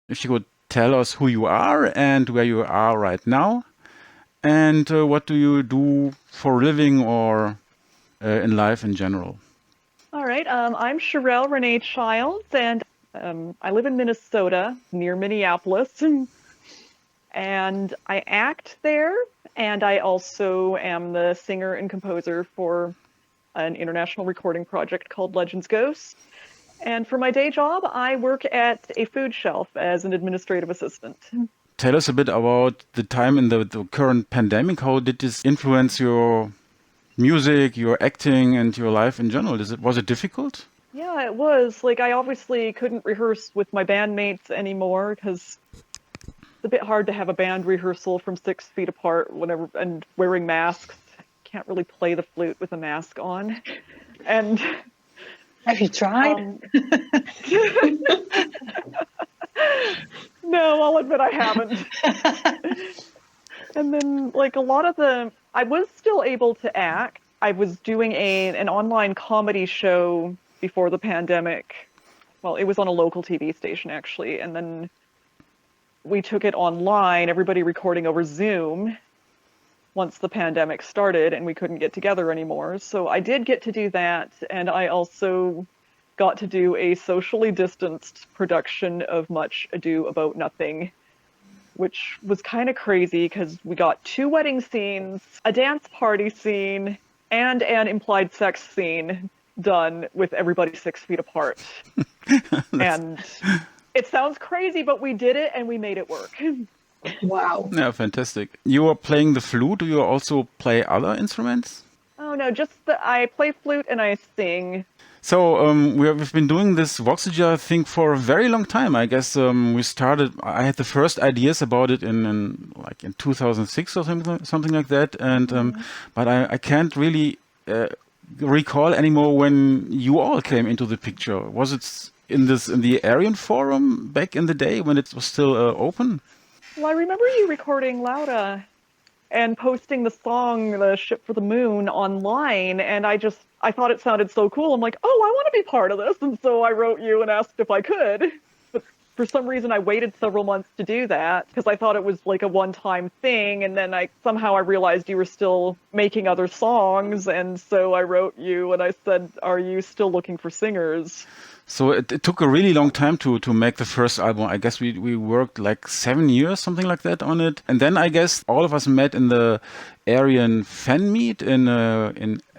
If you could tell us who you are and where you are right now, and what do you do for a living or in life in general? All right. I'm Cherelle-Renée Childs, and I live in Minnesota, near Minneapolis, and I act there. And I also am the singer and composer for an international recording project called Legends Ghosts. And for my day job, I work at a food shelf as an administrative assistant. Tell us a bit about the time in the current pandemic. How did this influence your music, your acting, and your life in general? Was it difficult? Yeah, it was. Like, I obviously couldn't rehearse with my bandmates anymore because it's a bit hard to have a band rehearsal from 6 feet apart whenever and wearing masks. Can't really play the flute with a mask on. And have you tried? No, I'll admit I haven't. And then, like, I was still able to act. I was doing an online comedy show before the pandemic. Well, it was on a local TV station, actually. And then we took it online, everybody recording over Zoom once the pandemic started and we couldn't get together anymore. So I did get to do that. And I also got to do a socially distanced production of Much Ado About Nothing, which was kind of crazy because we got 2 wedding scenes, a dance party scene, and an implied sex scene done with everybody 6 feet apart. And it sounds crazy, but we did it and we made it work. Wow. Yeah, fantastic. You are playing the flute. Do you also play other instruments? Oh, no, I play flute and I sing. So we've been doing this voXager thing for a very long time. I guess I had the first ideas about it in 2006 or something like that. And but I can't really recall anymore when you all came into the picture. Was it in the Aryan forum back in the day when it was still open? Well, I remember you recording Lauda and posting the song, The Ship for the Moon, online, and I thought it sounded so cool. I'm like, oh, I want to be part of this. And so I wrote you and asked if I could. But for some reason, I waited several months to do that because I thought it was like a one-time thing. And then somehow I realized you were still making other songs. And so I wrote you and I said, are you still looking for singers? So it took a really long time to make the first album. I guess we worked like 7 years, something like that, on it. And then I guess all of us met in the Aryan fan meet in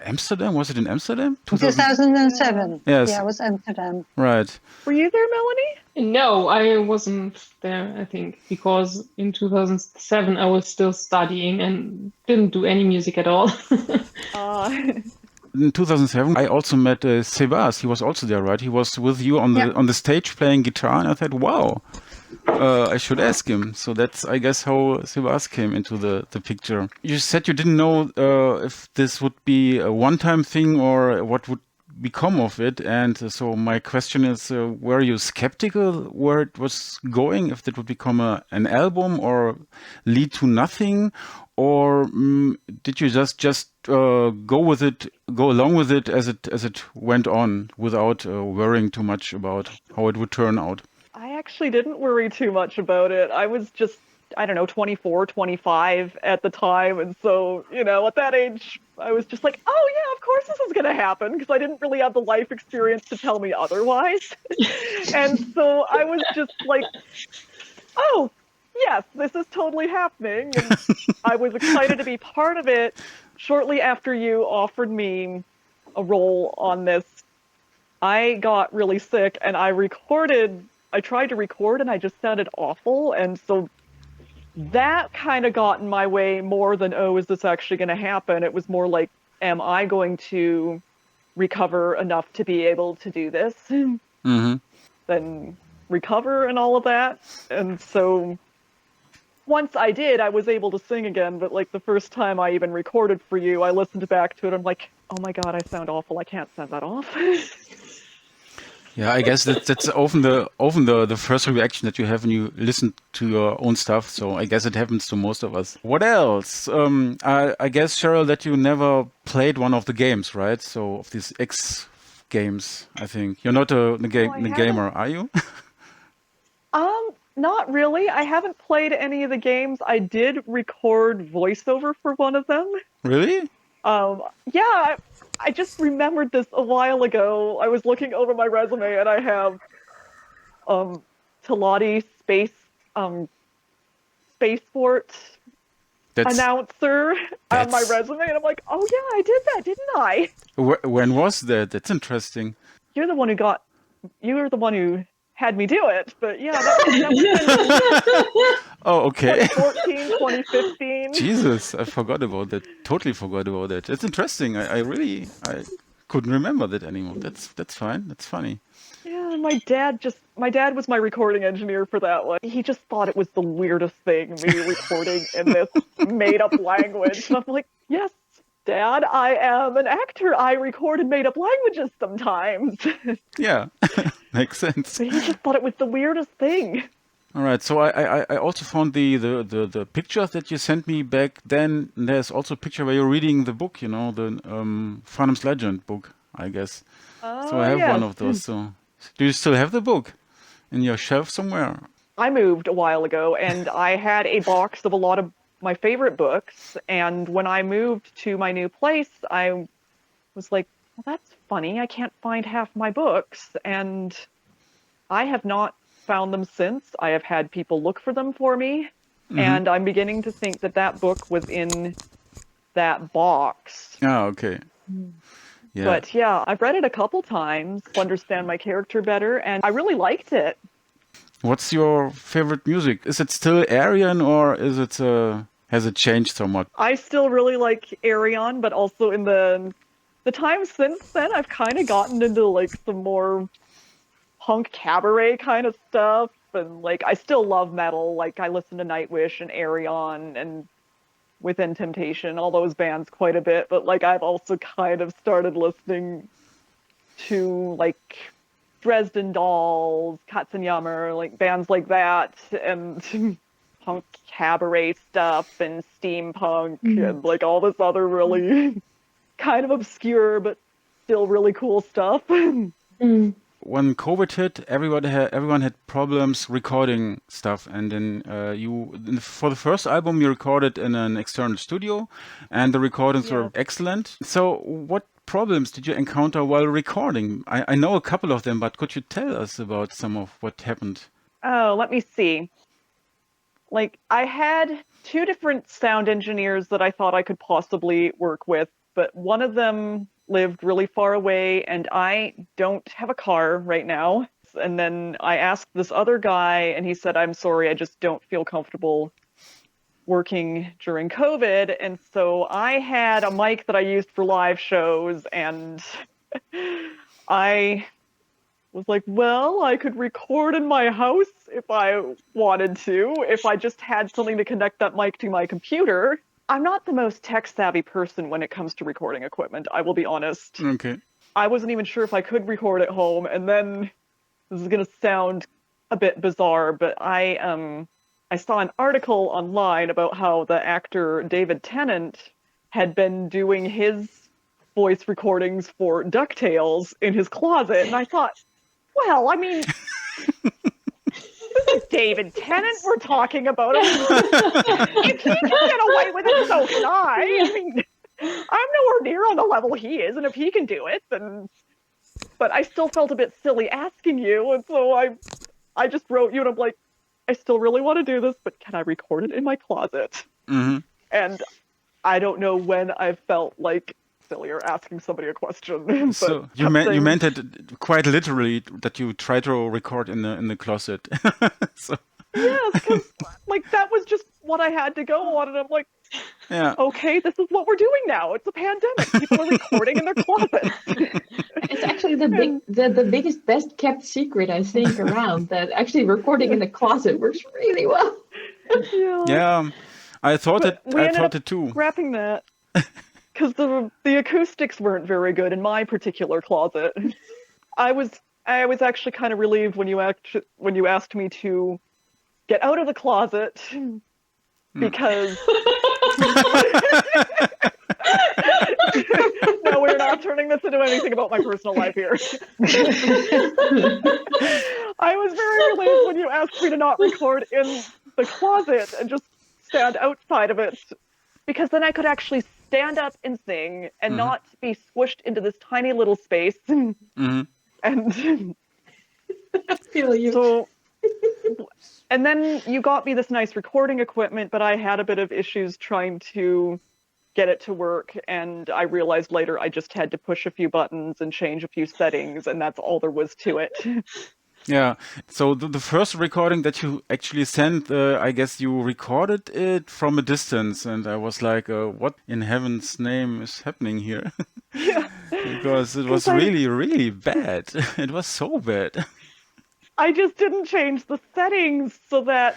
Amsterdam. Was it in Amsterdam? 2007. Yes. Yeah, it was Amsterdam. Right. Were you there, Melanie? No, I wasn't there, I think, because in 2007 I was still studying and didn't do any music at all. In 2007, I also met Sebas. He was also there, right? He was with you on the stage playing guitar, and I thought, wow, I should ask him. So that's, I guess, how Sebas came into the picture. You said you didn't know if this would be a one-time thing or what would become of it. And so my question is, were you skeptical where it was going, if it would become an album or lead to nothing? Or did you just go along with it as it went on without worrying too much about how it would turn out? I actually didn't worry too much about it. I was just, I don't know, 24, 25 at the time. And so, at that age, I was just like, oh yeah, of course this is going to happen, because I didn't really have the life experience to tell me otherwise. And so I was just like, oh, yes, this is totally happening. And I was excited to be part of it. Shortly after you offered me a role on this, I got really sick and I tried to record and I just sounded awful. And so that kind of got in my way more than, oh, is this actually going to happen? It was more like, am I going to recover enough to be able to do this? Mm-hmm. Then recover and all of that. And so once I did, I was able to sing again, but like the first time I even recorded for you, I listened back to it. I'm like, oh my God, I sound awful. I can't send that off. Yeah, I guess that's often the first reaction that you have when you listen to your own stuff. So I guess it happens to most of us. What else? I guess, Cheryl, that you never played one of the games, right? So of these X games, I think you're not I a haven't. gamer, are you? Not really. I haven't played any of the games. I did record voiceover for one of them. Really? Yeah, I just remembered this a while ago. I was looking over my resume and I have um Teladi spaceport That's announcer on my that's. resume, and I'm like, oh yeah, I did that, didn't I? When was that? That's interesting. You're the one who got. You were the one who had me do it, but yeah, that would have been Oh, okay. 2014, 2015. Jesus, I forgot about that. Totally forgot about that. It's interesting. I couldn't remember that anymore. That's fine. That's funny. Yeah, my dad was my recording engineer for that one. He just thought it was the weirdest thing, me recording in this made up language. And I'm like, yes, Dad, I am an actor. I record in made up languages sometimes. Yeah, makes sense. But he just thought it was the weirdest thing. All right. So I also found the pictures that you sent me back then. There's also a picture where you're reading the book. You know, the Farnham's Legend book, I guess. So I Oh, have one yes. of those. So do you still have the book in your shelf somewhere? I moved a while ago and I had a box of a lot of my favorite books. And when I moved to my new place, I was like, well, that's funny. I can't find half my books. And I have not found them since. I have had people look for them for me. And I'm beginning to think that that book was in that box. Ah, okay. Yeah. But yeah, I've read it a couple times to understand my character better, and I really liked it. What's your favorite music? Is it still Aryan or is it has it changed so much? I still really like Arion, but also in the time since then, I've kind of gotten into like some more punk cabaret kind of stuff, and like I still love metal. Like I listen to Nightwish and Arion and Within Temptation, all those bands quite a bit. But like I've also kind of started listening to like Dresden Dolls, Katzenjammer, like bands like that, and punk cabaret stuff and steampunk and like all this other really kind of obscure but still really cool stuff. When COVID hit, everyone had problems recording stuff, and then for the first album you recorded in an external studio, and the recordings Yeah. were excellent. So, what problems did you encounter while recording? I know a couple of them, but could you tell us about some of what happened? Oh, let me see. Like, I had two different sound engineers that I thought I could possibly work with, but one of them lived really far away, and I don't have a car right now. And then I asked this other guy, and he said, I'm sorry, I just don't feel comfortable working during COVID. And so I had a mic that I used for live shows, and I was like, well, I could record in my house if I wanted to, if I just had something to connect that mic to my computer. I'm not the most tech-savvy person when it comes to recording equipment, I will be honest. Okay. I wasn't even sure if I could record at home, and then this is going to sound a bit bizarre, but I saw an article online about how the actor David Tennant had been doing his voice recordings for DuckTales in his closet, and I thought, well, I mean, this is David Tennant we're talking about. If he can get away with it, so can I. I mean, I'm nowhere near on the level he is, and if he can do it, then... But I still felt a bit silly asking you, and so I just wrote you, and I'm like, I still really want to do this, but can I record it in my closet? And I don't know when I felt like silly or asking somebody a question. So But you meant it quite literally that you try to record in the closet. So yes, because like that was just what I had to go on, and I'm like, yeah. okay, this is what we're doing now. It's a pandemic. People are recording in their closets. It's actually the biggest, best kept secret I think around, that actually recording in the closet works really well. Yeah, I thought But we ended up it too. scrapping that because the acoustics weren't very good in my particular closet. I was I was actually kind of relieved when you asked me to get out of the closet because no, we're not turning this into anything about my personal life here. I was very relieved when you asked me to not record in the closet and just stand outside of it, because then I could actually stand up and sing and not be squished into this tiny little space. And I feel you. so, and then you got me this nice recording equipment, but I had a bit of issues trying to get it to work, and I realized later I just had to push a few buttons and change a few settings, and that's all there was to it. Yeah. So the first recording that you actually sent, I guess you recorded it from a distance, and I was like, "What in heaven's name is happening here?" Yeah. Because it was really, really bad. It was so bad. I just didn't change the settings so that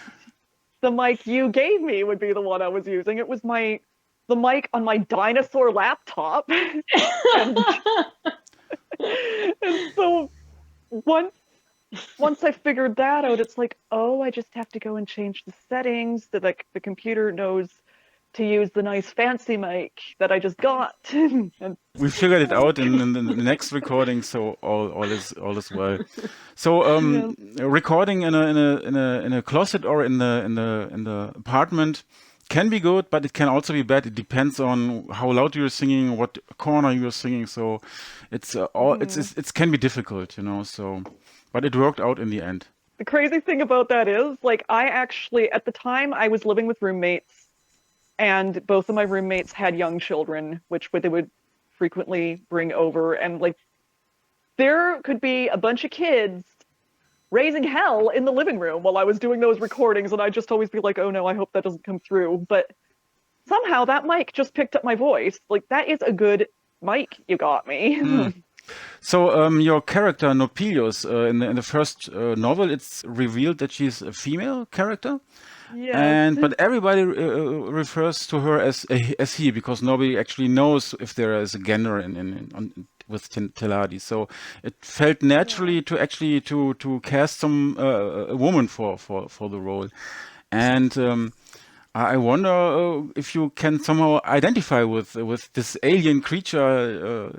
the mic you gave me would be the one I was using. It was the mic on my dinosaur laptop. and so once I figured that out, it's like, oh, I just have to go and change the settings so that the computer knows to use the nice fancy mic that I just got. And We figured it out in the next recording, so all is well. So recording in a closet or in the apartment can be good, but it can also be bad. It depends on how loud you're singing, what corner you're singing. So it's it can be difficult, you know. So, but it worked out in the end. the crazy thing about that is, like, I actually, at the time, I was living with roommates, and both of my roommates had young children, which they would frequently bring over, and like, there could be a bunch of kids raising hell in the living room while I was doing those recordings, and I'd just always be like, oh no, I hope that doesn't come through. But somehow that mic just picked up my voice. Like, that is a good mic you got me. So your character Nopileos in the first novel, it's revealed that she's a female character. Yes. But everybody refers to her as he, because nobody actually knows if there is a gender with Teladi. So it felt naturally to actually to cast some a woman for the role. And I wonder if you can somehow identify with this alien creature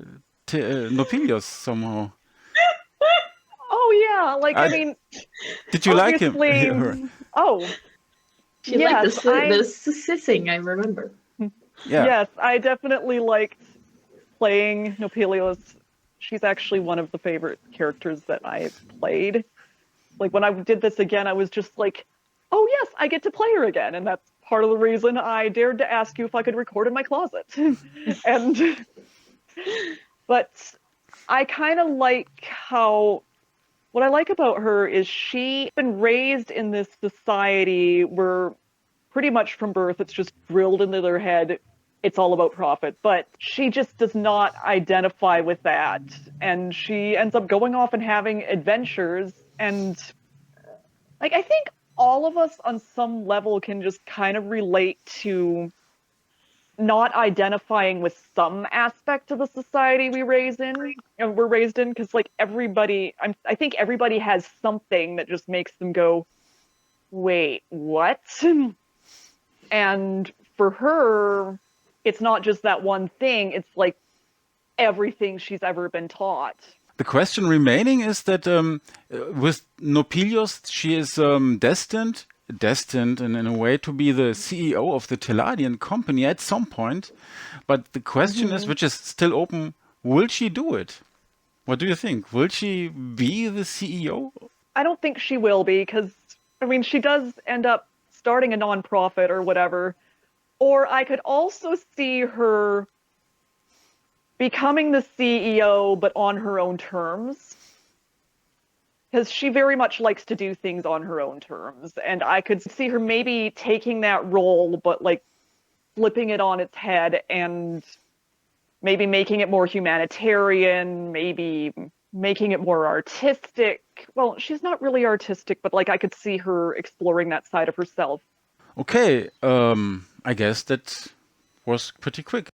Nopileos somehow. Oh yeah, like, I mean, did you like him? obviously- Her? Oh, She Yes, liked the sissing, I remember. Yeah. yes, I definitely liked playing Nopileos. She's actually one of the favorite characters that I've played. Like, when I did this again, I was just like, oh yes, I get to play her again. And that's part of the reason I dared to ask you if I could record in my closet. But I kind of like what I like about her is she's been raised in this society where pretty much from birth, it's just drilled into their head, it's all about profit. But she just does not identify with that. And she ends up going off and having adventures. And like, I think all of us on some level can just kind of relate to not identifying with some aspect of the society we're raised in, because like everybody, I think everybody has something that just makes them go, wait, what? And for her, it's not just that one thing, it's like everything she's ever been taught. The question remaining is that with Nopileos, she is destined in a way to be the CEO of the Teladian company at some point. But the question is, which is still open, will she do it? What do you think? Will she be the CEO? I don't think she will be, because, I mean, she does end up starting a nonprofit or whatever. Or I could also see her becoming the CEO, but on her own terms. Because she very much likes to do things on her own terms. And I could see her maybe taking that role, but like flipping it on its head and maybe making it more humanitarian, maybe making it more artistic. Well, she's not really artistic, but like I could see her exploring that side of herself. Okay, I guess that was pretty quick.